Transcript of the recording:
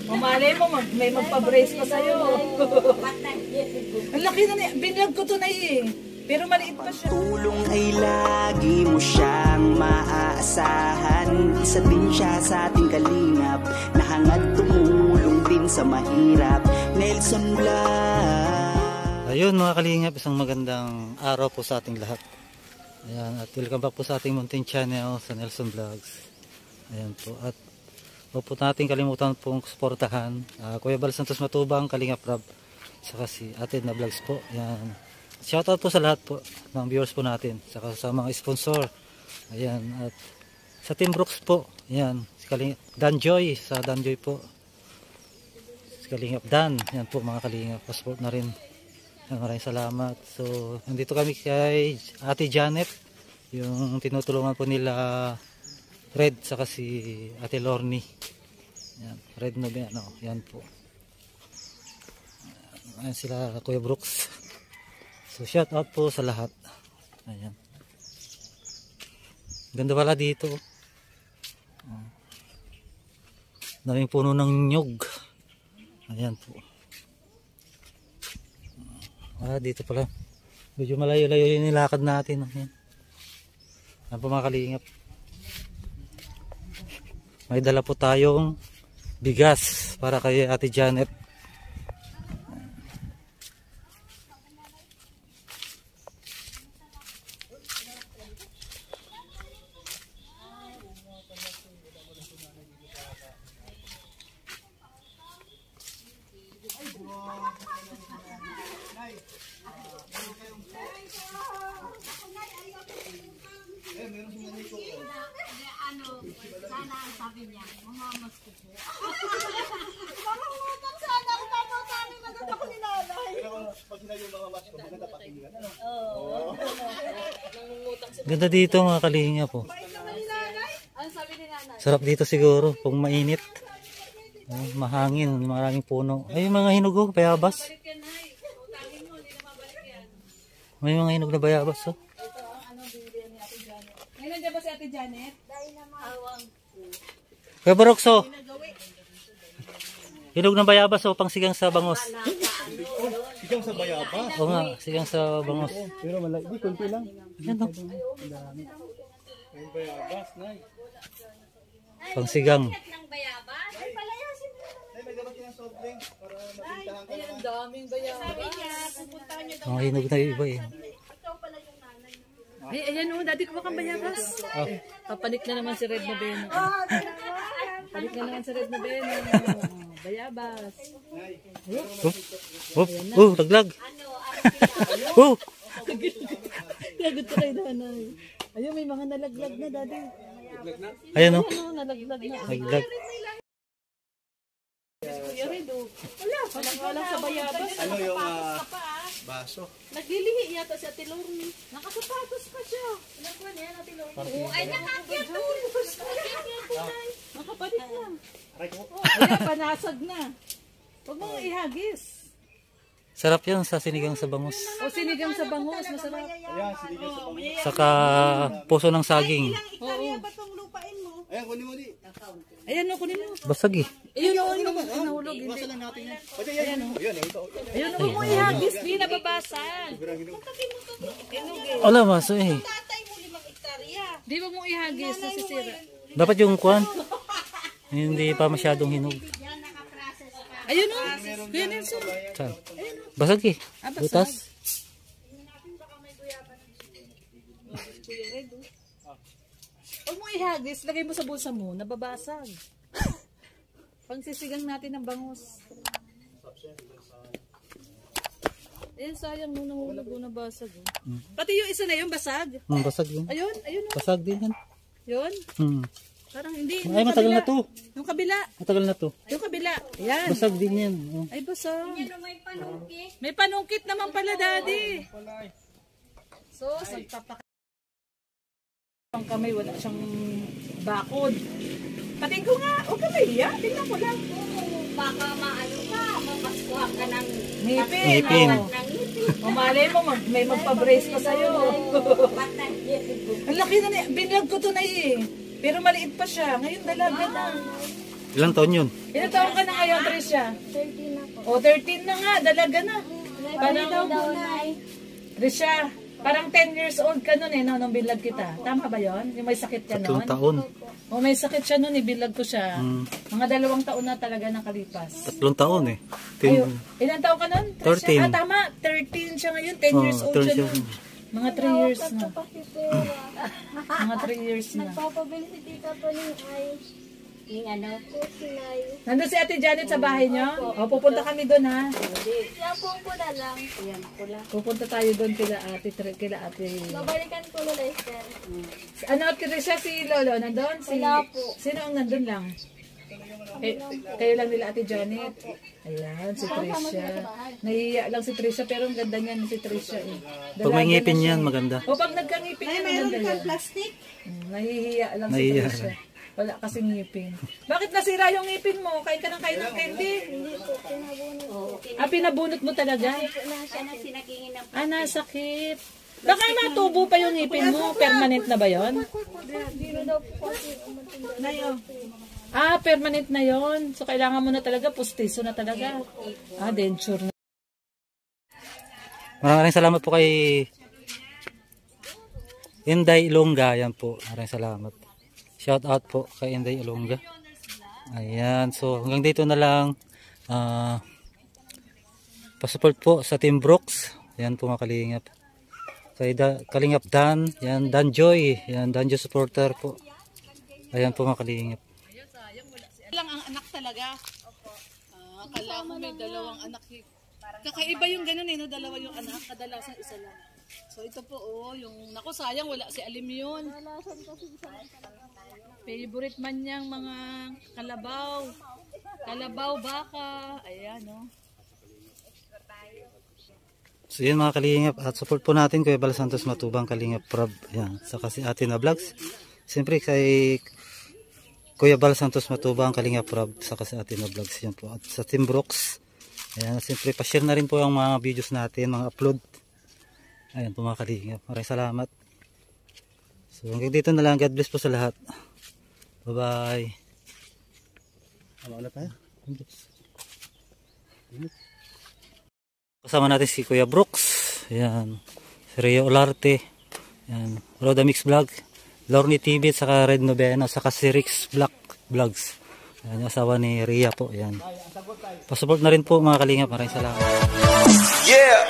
Mamalay mo, may magpa-brace pa sa'yo. Ang laki na niya. Binlag ko to na eh. Pero maliit pa siya. Tulong ay lagi mo siyang maaasahan. Isa din siya sa ating kalingap na hangad tumulong din sa mahirap. Nelson Vlog. Ayun mga kalingap, isang magandang araw po sa ating lahat. Ayan, at welcome back po sa ating Mountain Channel sa Nelson Vlogs. Ayan po, at huwag po natin kalimutan pong suportahan Kuya Bal Santos Matubang, Kalingap Rab, saka si Ate na Vlogs po. Ayan, shoutout po sa lahat po ng viewers po natin, saka sa mga sponsor. Ayan, at sa Team Brooks po. Ayan, si Dan Joy, sa Dan Joy po, si Kalingap Dan. Ayan po mga Kalingap, passport na rin. Maraming salamat. So, nandito kami kay Ate Janet, yung tinutulungan po nila Red, saka si Ate Lorny. Yan, Red na ba? No, yan po. Ayan sila Kuya Brooks. So, shout out po sa lahat. Ayan. Ganda pala dito. Daming puno ng nyug. Ayan po. Dito pala. Medyo malayo-layo yung nilakad natin. Ayan. Ayan po mga Kalingap. May dala po tayong bigas para kay Ate Janet. Sana sabi niya, mamamas ko po. Mamamutang sana ako mamamutangin maganda ko ni nanay. Pero pag sinabi yung mamamas ko, maganda pakinggan. Oo. Ganda dito mga Kalinga po. Ano sabi ni nanay? Sarap dito siguro kung mainit. Mahangin, maraming puno. Ay, mga hinog oh, bayabas. May mga hinog na bayabas oh. Nandiyan ba si Ate Janet? Awang. Kuya Barokso. Hinog ng bayabas o pang sigang sa bangos. Sigang sa bayabas? Oo nga, sigang sa bangos. Pero malaki, di kunti lang. Yan o. May bayabas, nay. Pang sigang. Ng bayabas? Ay, palayasin mo. Nay, may dapat yung soft drink para mapintahan ka naman. Daming bayabas. Sabi niya, pupuntahan niyo daw. Mga hinog na iba eh. Ay, ayan o, dati ko ba kang bayabas? Papanik na naman si Red Noveno. Panik na naman si Red Noveno. Bayabas. Laglag. Oh! Lagot ka kay nanay. Ayun, may mga nalaglag na, daddy. Ayan o. Ano, nalaglag na. Laglag. Kuya Red, walang sa bayabas. Ano yung baso? Naglilihi yata si Ate Lorny. Nakasapatos pa siya. Nagkuhan yan, Ate Lorny. Ay, nakakyatos. Nakapalit na. Ayan, panasag na. Huwag mong ihagis. Sarap yan sa sinigang sa bangus. O sinigang sa bangus, masarap. Ayan, sinigang sa bangus. Saka puso ng saging. Ayan, kunin mo di. Ayan o, kunin mo. Basag eh. Ayun o, nahulog. Iwasan lang natin yan. Pwede yan. Ayan, ito. Ayun o, huwag mong ihagis. Di nababasag. Wala maso eh. Di wag mong ihagis, nasisira. Dapat yung kwan. Hindi pa masyadong hinog. Ayun o, Kuya Nelson. Saan? Basag eh. Butas. Huwag mong ihagis, lagay mo sa bulsa mo, nababasag. Pangsisigang natin ng bangus. Ayun, sayang nung nahulog o nabasag. Pati yung isa na yun, basag. Basag yun. Ayun, ayun o. Basag din yan. Yun. Parang hindi. Ay, matagal na to. Yung kabila. Matagal na to. Yung kabila. Ayan. Basag din yan. Ay, basag. May panungkit. May panungkit naman pala, daddy. So, sagtapak. Ang kamay, wala siyang bakod. Pating ko nga. O kamay, ya. Tingnan ko lang. Baka maano ka, mapaskuhan ka ng Ngipin. Ngipin. ng ngipin. Mamalay mo, may magpa-brace pa sa'yo. Ang laki na niya. Binlag ko to na eh. Pero maliit pa siya. Ngayon dalaga na. Ilang taon yun? Ilang taon ka na ngayon, Tricia? 13 na po. O, 13 na nga, dalaga na. Parang daw po na. Tricia, parang 10 years old ka nun no, nung bilag kita. Tama ba yon? Yung may sakit ka 3 nun? taon. O, may sakit siya nun, ibilag ko siya. Mga 2 taon na talaga nakalipas. 3 taon eh. Ayo, ilang taon ka nun? Tricia? 13. Tama, 13 siya ngayon, 10 years old siya nun. Mga 3 years na. Kasi pera. Mga 3 years na. Nagpapabili si tita po ng ice. Yung ano? Kusinay. Nandun si Ate Janet sa bahay niyo? O, pupunta kami doon ha. Yampung ko na lang. Ayan, pula. Pupunta tayo doon kila Ate. Babalikan ko na Lester. Ano, siya si Lolo, nandun? Wala po. Sino ang nandun lang? Kayo lang nila Ate Janet. Ayan, si Tricia. Nahihiya lang si Tricia, pero ang ganda niyan si Tricia eh. Pag may ngipin yan, maganda. O pag nagkangipin yan, maganda yan. Plastic? Nahihiya lang si Nahihiya. Tricia. Wala kasing ngipin. Bakit nasira yung ngipin mo? Kain ka ng kain ng candy? Hindi po, pinabunod. Pinabunot mo talaga? Nasa na sinakingin ng Nasakit. Baka matubo pa yung ngipin mo. Permanent na ba yon? Dino daw po kasi umatunda. Permanent na yon. So, kailangan mo na talaga, pustiso na talaga. Denture na. Maraming salamat po kay Inday Ilongga. Yan po. Maraming salamat. Shout out po kay Inday Ilongga. Ayan. So, hanggang dito na lang. Pasupport po sa Team Brooks. Ayan po mga kalingap. Kay Kalingap Dan. Yan, Dan Joy. Yan, Dan Joy supporter po. Ayan po mga kalingap. Lang ang anak talaga. Akala ko may 2 anak. Kakaiba yung ganun no? 2 yung anak. Kadalasan isa lang. So ito po yung naku sayang wala si Alim yun. Favorite man niyang mga kalabaw. Kalabaw, baka. Ayan So yun mga kalingap, at support po natin Kuya Bal Santos Matubang, Kalingap Prab, yan, saka si Ate na Vlogs. Siyempre kay Kuya Bal Santos Matubang, Kalingap Prab, saka si Ate na Vlogs, yan po. At sa Team Brooks, ayan, siyempre pa-share na rin po yung mga videos natin, mga upload. Ayan po mga kalingap, maraming salamat. So hanggang dito na lang, God bless po sa lahat. Bye bye. Ano tayo? Kasama natin si Kuya Brooks, ayan, si Rio Olarte, ayan, Roda Mix Vlog, Lorny TV, saka Red Novena, saka si Rix Black Vlogs, ayan, yung asawa ni Ria po, ayan. Pasupport na rin po mga kalingap, maraming salamat. Yeah!